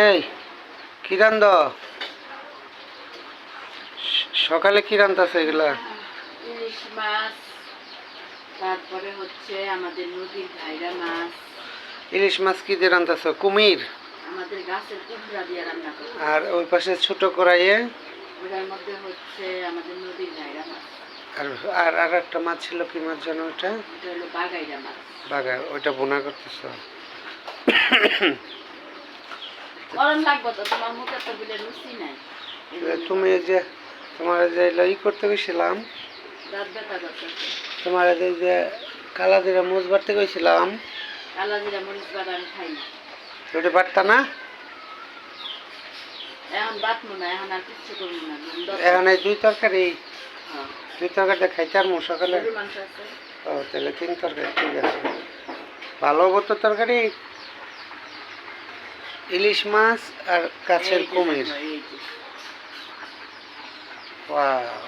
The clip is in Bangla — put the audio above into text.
এই কি রান্ধ? সকালে কি রান্ধতেছে এগুলা? ইলিশ মাছ, তারপরে হচ্ছে আমাদের নদীর ঘাইরা মাছ। ইলিশ মাছ কি দিয়ে রান্ধতেছ? কুমির? আমাদের গাছের কুমড়া দিয়ে রান্না করি। আর ওই পাশে ছোট কড়াইয়ে ওটার মধ্যে হচ্ছে আমাদের নদীর ঘাইরা মাছ। আর আর আর একটা মাছ ছিল, কি মাছ জানো ওটা? এটা হলো বাগাইরা মাছ। বাগা, ওইটা বোনা করতেছ? গরম লাগবে তো, তোমার মুখে তো বলে রুচি নাই। তুমি যে তোমার যে ই করতে গেছিলাম, দাঁত ব্যথা করতেছে। তোমার এই যে কালা জিরা মুজ বাড়তে গেছিলাম, কালা জিরা মরিচ বাটা আমি খাই না। ওটা বাড়তা না? এখন বাটবো না, এখন আর কিচ্ছু করবো না। এখন এই দুই তরকারি, হ্যাঁ, দুই তরকারিটা খাইতে আর সকালে। গরুর মাংস আছে। ও তাহলে 3 তরকারি ঠিক আছে। ভালো হবো তো তরকারি। ইলিশ মাছ আর কাছের এই যে কুমির। দেখো, এই যে। ওয়াও।